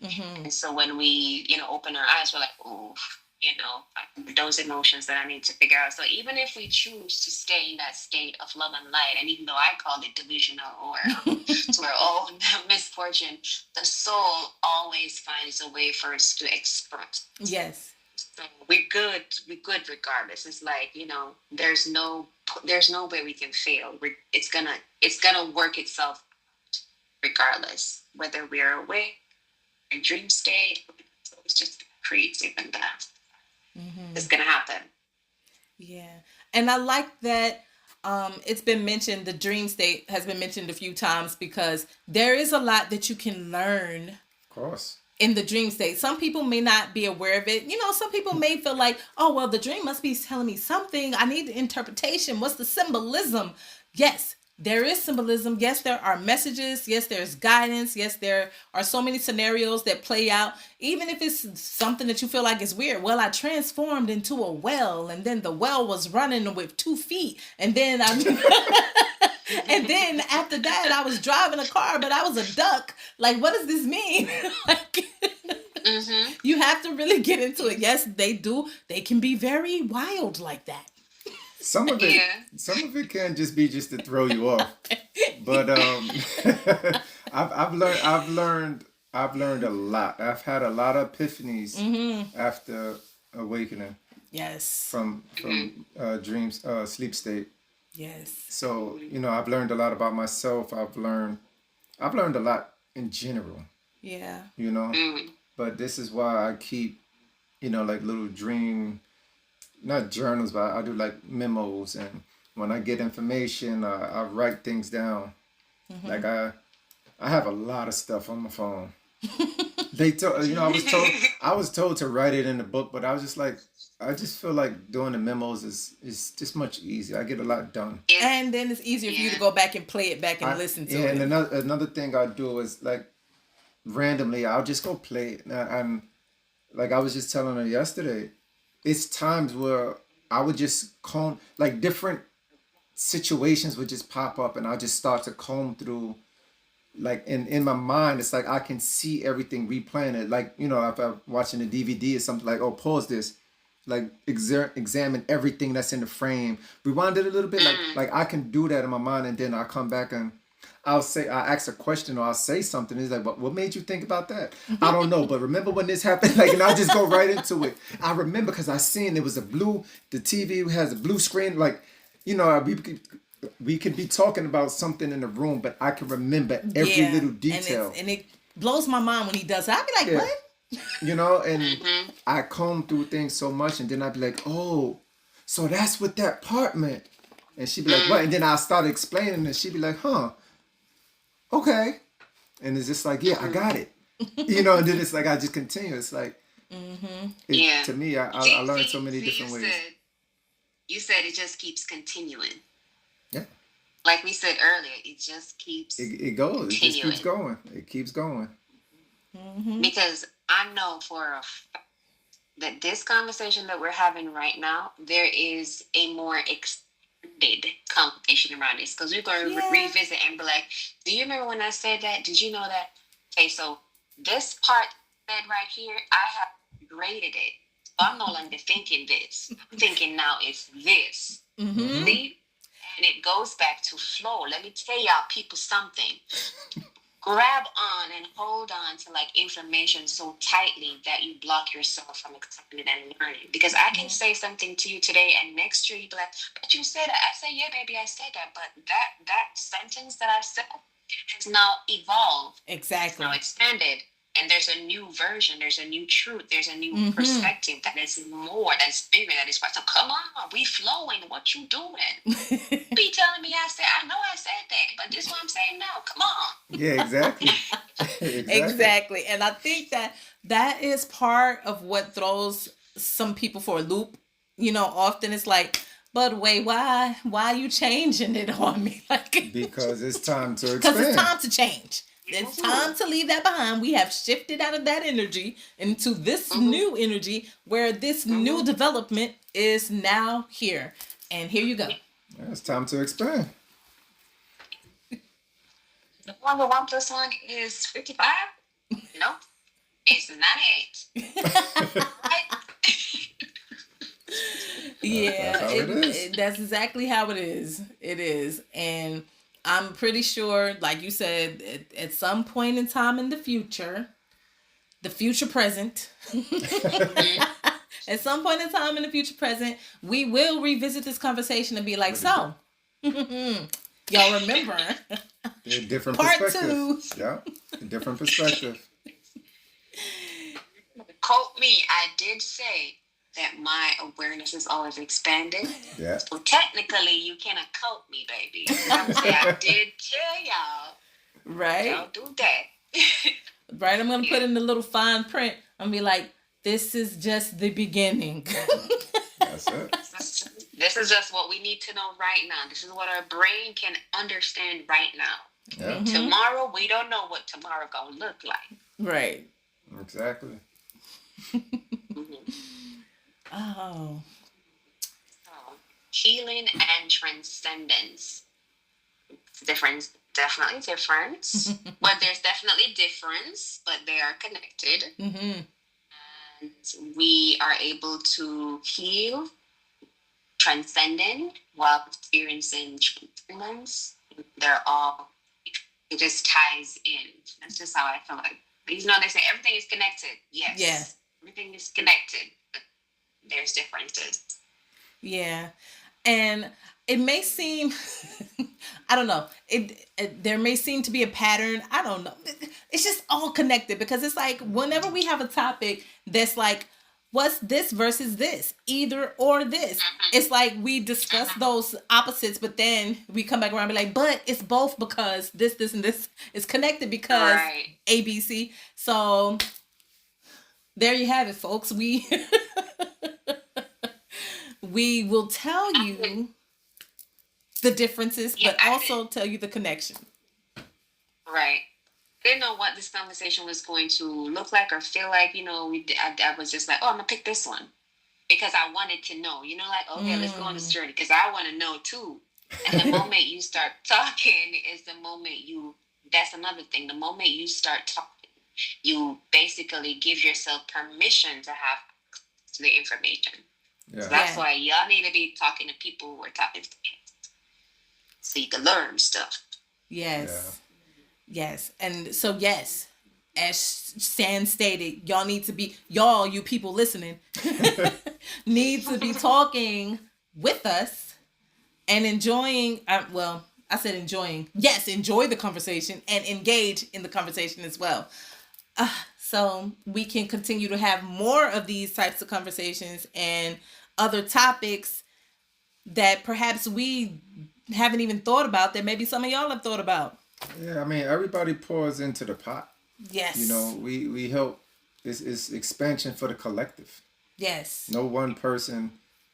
And so when we, open our eyes, we're like, oh, those emotions that I need to figure out. So even if we choose to stay in that state of love and light, and even though I called it delusional or to our own misfortune, the soul always finds a way for us to express. Yes. So we're good regardless. It's like, there's no way we can fail. It's gonna work itself regardless, whether we're awake, in dream state. So it's just crazy and that. It's gonna happen. Yeah. And I like that it's been mentioned, the dream state has been mentioned a few times, because there is a lot that you can learn. Of course. In the dream state. Some people may not be aware of it. Some people may feel like, oh, well, the dream must be telling me something. I need the interpretation. What's the symbolism? Yes, there is symbolism. Yes, there are messages. Yes, there's guidance. Yes, there are so many scenarios that play out. Even if it's something that you feel like is weird. Well, I transformed into a well, and then the well was running with 2 feet. And then and then after that, I was driving a car, but I was a duck. Like, what does this mean? You have to really get into it. Yes, they do. They can be very wild like that. Some of it can just be just to throw you off. But I've learned a lot. I've had a lot of epiphanies after awakening. Yes. From dreams, sleep state. Yes. So, I've learned a lot about myself. I've learned a lot in general. Yeah. But this is why I keep, like little dream, not journals, but I do like memos. And when I get information, I write things down. Like I have a lot of stuff on my phone. They told, I was told to write it in the book, but I was just like, I just feel like doing the memos is just much easier. I get a lot done. And then it's easier for you to go back and play it back and listen to it. And another thing I do is like randomly, I'll just go play it. And like I was just telling her yesterday, it's times where I would just comb, like different situations would just pop up and I'll just start to comb through. Like in my mind, it's like I can see everything replaying it. Like, if I'm watching a DVD or something, like, oh, pause this. Like examine everything that's in the frame. Rewind it a little bit. Like I can do that in my mind, and then I'll come back and I'll ask a question or I'll say something. It's like, what made you think about that? I don't know, but remember when this happened? Like, and I'll just go right into it. I remember because I seen it was the TV has a blue screen. Like, we could be talking about something in the room, but I can remember every little detail. And it blows my mind when he does it. I'd be like, what? And I comb through things so much, and then I'd be like, oh, so that's what that part meant. And she'd be like, what? And then I start explaining, and she'd be like, huh, okay. And it's just like, yeah, I got it. And then it's like, I just continue. It's like, to me, I learned so many different ways. You said it just keeps continuing. Yeah. Like we said earlier, it just keeps it goes. Continuing. It just keeps going. It keeps going. Because I know for a fact that this conversation that we're having right now, there is a more conversation around this because we're going to revisit and be like, do you remember when I said that? Did you know that? Okay, so this part said right here, I have graded it. So I'm no longer thinking this. I'm thinking now it's this. Mm-hmm. See? And it goes back to flow. Let me tell y'all people something. Grab on and hold on to like information so tightly that you block yourself from accepting it and learning. Because I can say something to you today and next year you be like, but you said that. I say, yeah, baby, I said that. But that sentence that I said has now evolved. Exactly. It's now expanded. And there's a new version, there's a new truth, there's a new perspective that is more, that's bigger, that is. So come on, we flowing. What you doing? Be telling me I know I said that, but this is what I'm saying now. Come on. Yeah, exactly. Exactly. And I think that is part of what throws some people for a loop. You know, often it's like, but wait, why are you changing it on me? Like, because it's time to expand. Because it's time to change. It's time to leave that behind. We have shifted out of that energy into this new energy where this new development is now here. And here you go. Yeah, it's time to expand. The one where 1 + 1 is 55? No, it's 98. Right? Yeah, that's exactly how it is. It is. And I'm pretty sure, like you said, at some point in time in the future present, at some point in time in the future present, we will revisit this conversation and be like, so, y'all remember? Different Part perspective. 2. Yeah, different perspective. Quote me, I did say that my awareness is always expanded. Yeah. So technically, you cannot quote me, baby. I did tell y'all. Right. Don't do that. Right. I'm gonna put in the little fine print. I'm gonna be like, this is just the beginning. That's it. This is just what we need to know right now. This is what our brain can understand right now. Yeah. Tomorrow, we don't know what tomorrow gonna look like. Right. Exactly. Oh. Healing and transcendence. Difference, definitely difference. But there's definitely difference, but they are connected. And we are able to heal, transcending while experiencing transcendence. They're all, it just ties in. That's just how I feel like. You know, they say everything is connected. Yes. Yeah. Everything is connected. But there's differences. Yeah. And it may seem, I don't know, there may seem to be a pattern. I don't know. It's just all connected because it's like whenever we have a topic that's like, what's this versus this? Either or this. It's like we discuss those opposites, but then we come back around and be like, but it's both because this, and this is connected because ABC. So there you have it, folks. We will tell you the differences, but also tell you the connection. Right. Didn't know what this conversation was going to look like or feel like. You know, I was just like, oh, I'm gonna pick this one because I wanted to know. You know, like, okay, let's go on this journey because I want to know too. And the moment you start talking is the moment that's another thing. The moment you start talking, you basically give yourself permission to have access to the information. Yeah. So that's why y'all need to be talking to people who are talking to you so you can learn stuff. Yes. Yeah. Yes. And so, yes, as Shan stated, y'all need to be, you people listening, need to be talking with us and enjoying, I said enjoying. Yes, enjoy the conversation and engage in the conversation as well. So we can continue to have more of these types of conversations and other topics that perhaps we haven't even thought about that maybe some of y'all have thought about. Yeah, I mean, everybody pours into the pot. Yes. You know, we help. It's expansion for the collective. Yes. No one person,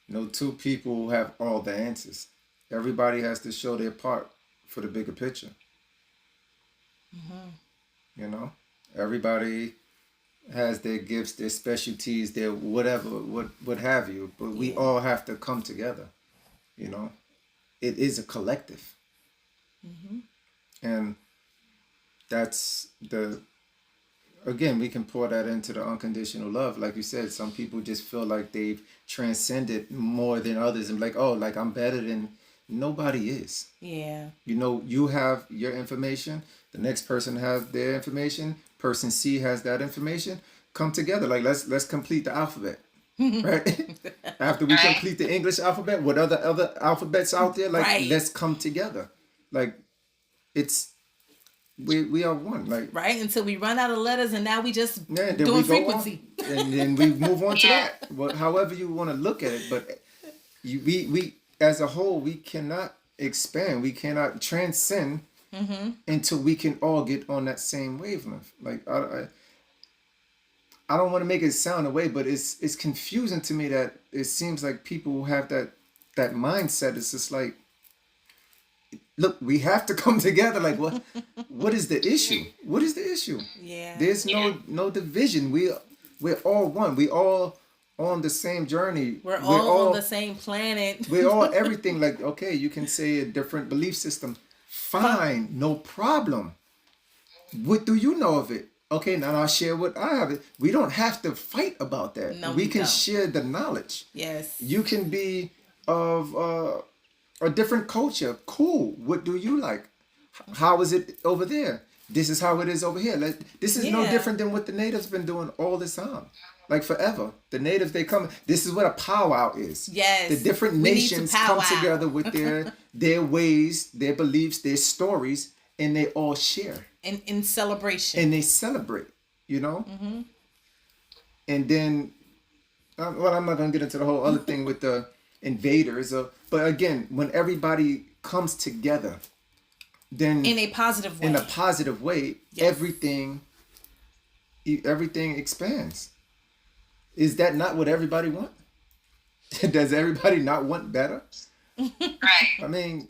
no two people have all the answers. Everybody has to show their part for the bigger picture. You know, everybody has their gifts, their specialties, their whatever, what have you. But we all have to come together, you know. it is a collective. And that's again, we can pour that into the unconditional love. Like you said, some people just feel like they've transcended more than others and like, oh, like I'm better than nobody is. Yeah. You know, you have your information, the next person has their information, person C has that information. Come together. Like let's complete the alphabet. Right? After we complete the English alphabet, what other alphabets out there? Like let's come together. Like it's we are one, like right, until we run out of letters, and now we just then doing we go frequency, on, and then we move on to that. Well, however you want to look at it, but we as a whole, we cannot expand, we cannot transcend until we can all get on that same wavelength. Like I don't want to make it sound away, but it's confusing to me that it seems like people who have that mindset. It's just like, look, we have to come together. Like what is the issue? What is the issue? Yeah. There's no division. We're all one. We all on the same journey. We're all on the same planet. We're all everything. Like, okay, you can say a different belief system. Fine, no problem. What do you know of it? Okay, now I'll share what I have. We don't have to fight about that. No, we can don't. share the knowledge. Yes. You can be of a different culture. Cool. What do you like? How is it over there? This is how it is over here. Like, this is no different than what the natives been doing all this time. Like forever. The natives, they come. This is what a powwow is. Yes. The different nations come together with their ways, their beliefs, their stories, and they all share. In celebration. And they celebrate, you know? And then, well, I'm not going to get into the whole other thing with the invaders. But again, when everybody comes together, then in a positive way. In a positive way, everything expands. Is that not what everybody wants? Does everybody not want better? Right. I mean,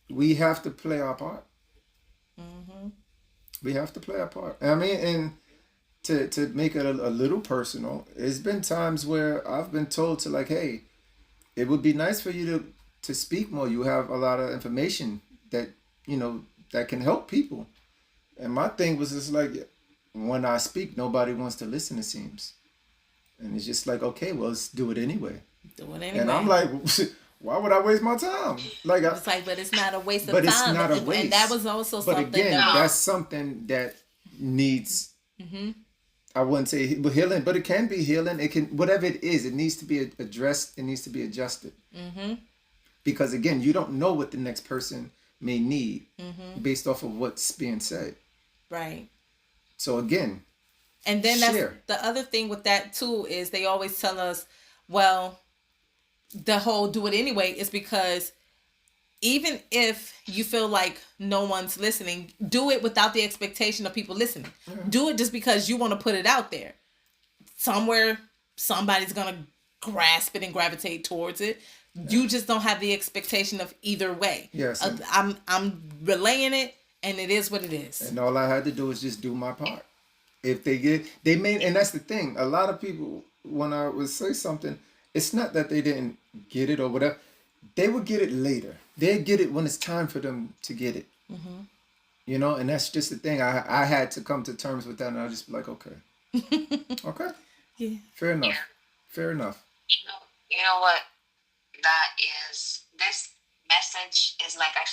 we have to play our part. We have to play our part. I mean, and to make it a little personal, it's been times where I've been told to like, hey, it would be nice for you to speak more. You have a lot of information that, you know, that can help people. And my thing was just like, when I speak, nobody wants to listen, it seems. And it's just like, okay, well, let's do it anyway. Do it anyway. And I'm like, why would I waste my time? Like, it's like, but it's not a waste of but time. It's not a waste. And that was also something. But again, that's something that needs. I wouldn't say healing, but it can be healing. It can, whatever it is, it needs to be addressed. It needs to be adjusted. Because again, you don't know what the next person may need based off of what's being said. Right. So again, and then that's the other thing with that too is they always tell us, well, the whole do it anyway is because even if you feel like no one's listening, do it without the expectation of people listening. Do it just because you want to put it out there. Somewhere, somebody's going to grasp it and gravitate towards it. You just don't have the expectation of either way. Yes. I'm relaying it, and it is what it is. And all I had to do is just do my part. If they may, and that's the thing. A lot of people, when I would say something, it's not that they didn't get it or whatever. They would get it later. They get it when it's time for them to get it. You know, and that's just the thing. I had to come to terms with that, and I just be like, okay. Okay. Yeah. Fair enough. Fair enough. You know what? That is, this message is like, I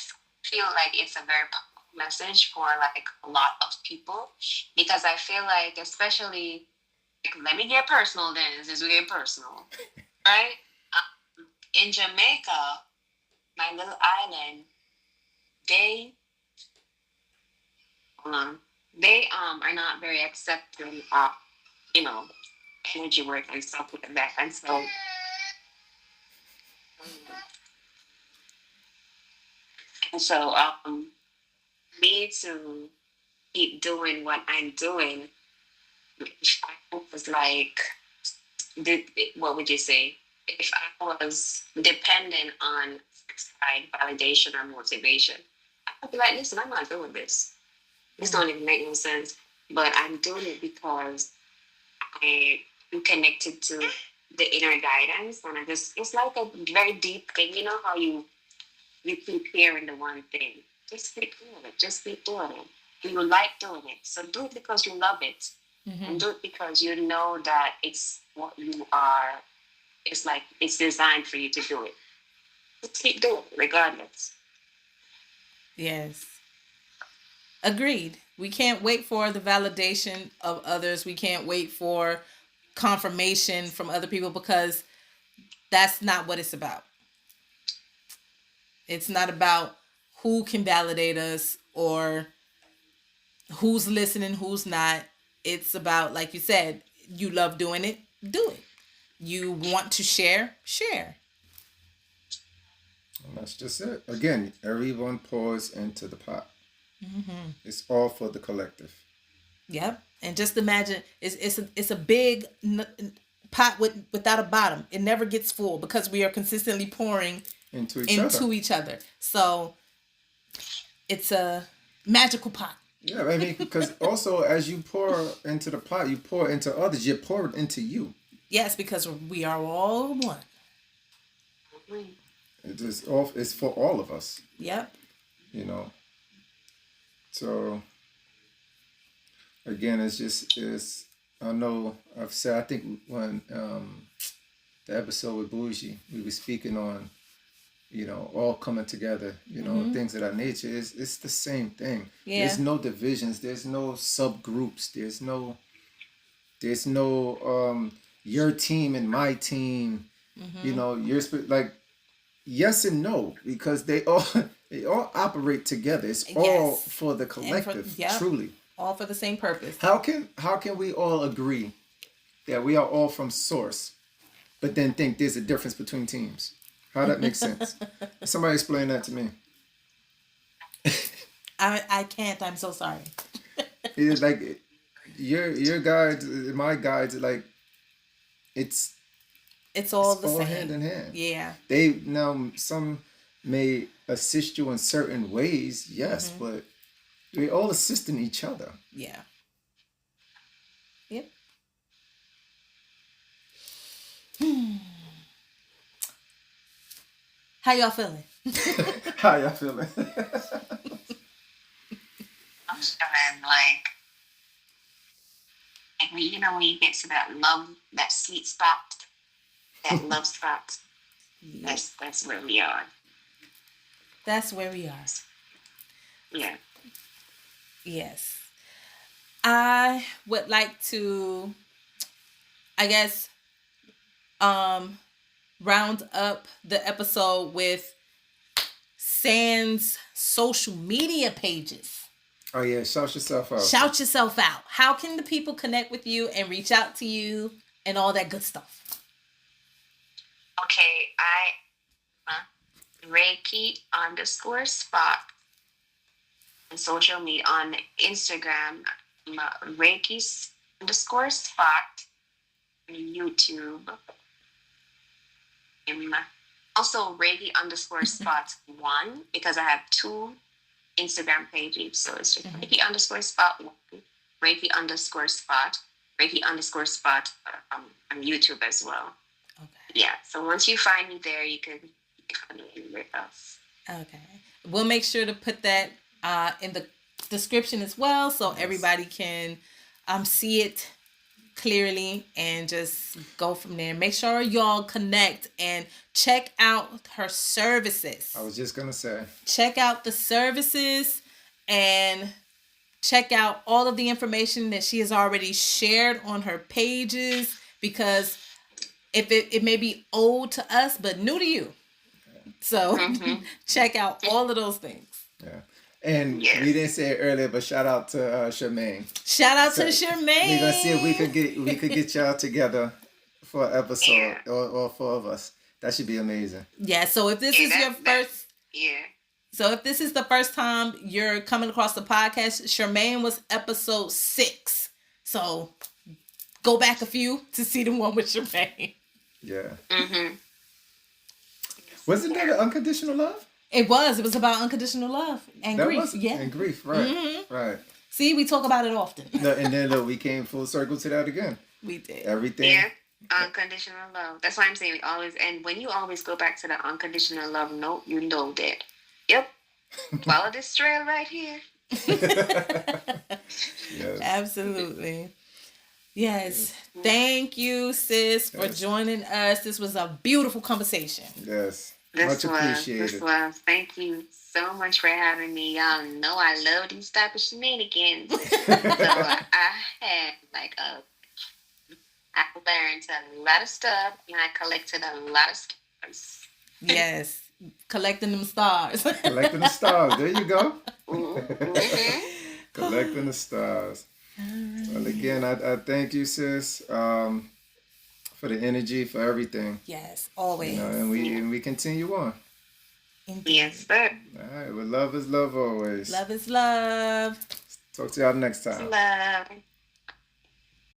feel like it's a very powerful message for like a lot of people, because I feel like, especially, like, let me get personal then, since we get personal, right? In Jamaica, my little island, they are not very accepting of, you know, energy work and stuff like that. And so me to keep doing what I'm doing, I was like, what would you say? If I was dependent on outside validation or motivation, I'd be like, listen, I'm not doing this. This don't even make no sense. But I'm doing it because I'm connected to the inner guidance. And it's like a very deep thing. You know how you you keep hearing the one thing. Just keep doing it. Just keep doing it. You like doing it. So do it because you love it. And do it because you know that it's what you are. It's like it's designed for you to do it. Just keep doing it regardless. Yes. Agreed. We can't wait for the validation of others. We can't wait for confirmation from other people because that's not what it's about. It's not about who can validate us or who's listening, who's not. It's about, like you said, you love doing it, do it. You want to share, share. And that's just it. Again, everyone pours into the pot. It's all for the collective. Yep. And just imagine it's a big pot without a bottom. It never gets full because we are consistently pouring Into each other. So it's a magical pot. Yeah, I mean, because also as you pour into the pot, you pour into others. You pour into you. Yes, because we are all one. It's for all of us. Yep. You know. So again, it's I know I've said, I think when the episode with Bougie, we were speaking on, all coming together, things of that nature. It's the same thing. Yeah. There's no divisions, there's no subgroups, there's no your team and my team, your like yes and no, because they all operate together. It's all for the collective, truly. All for the same purpose. How can we all agree that we are all from source, but then think there's a difference between teams? How that makes sense? Somebody explain that to me. I can't. I'm so sorry. It's like your guides, my guides, like it's all the same. hand in hand. Yeah. They now some may assist you in certain ways, yes, but we all assist in each other. Yeah. Yep. How y'all feeling? How y'all feeling? I'm feeling like when you get to that love, that sweet spot, that love spot. That's where we are. That's where we are. Yeah. Yes. I would like to, I guess, round up the episode with San's social media pages. Oh yeah, shout yourself out. Shout yourself out. How can the people connect with you and reach out to you and all that good stuff? Okay, Reiki _spot on social media on Instagram, Reiki _spot on YouTube. Also Reiki _spot 1 because I have 2 Instagram pages. So it's just Reiki _spot 1, Reiki _spot, Reiki _spot on YouTube as well. Okay. Yeah. So once you find me there, you can connect with us. Okay. We'll make sure to put that in the description as well, so everybody can see it clearly and just go from there. Make sure y'all connect and check out her services. I was just gonna say, check out the services and check out all of the information that she has already shared on her pages, because if it may be old to us but new to you, so check out all of those things. Yeah. And we didn't say it earlier, but shout out to Shermaine. Shout out to Shermaine. We're gonna see if we could get y'all together for an episode, or all 4 of us. That should be amazing. Yeah. So if this is your first, so if this is the first time you're coming across the podcast, Shermaine was episode 6. So go back a few to see the one with Shermaine. Yeah. Wasn't that an unconditional love? It was about unconditional love and grief. And grief, right. Right. See, we talk about it often. And then we came full circle to that again. We did. Everything Unconditional love. That's why I'm saying we always, and when you always go back to the unconditional love note, you know that. Yep. Follow this trail right here. Yes. Absolutely. Yes. Mhm. Thank you, sis, for Yes. joining us. This was a beautiful conversation. Yes. This Much was, this appreciated. was. Thank you so much for having me. Y'all know I love these type of shenanigans. So I had like I learned a lot of stuff and I collected a lot of scars. Yes. Collecting them stars. Collecting the stars. There you go. Mm-hmm. Collecting the stars. Well, again, I thank you, sis, for the energy, for everything. Yes, You know, always. and we continue on. Indeed. Yes, sir. All right. Well, love is love always. Love is love. Talk to y'all next time. Love.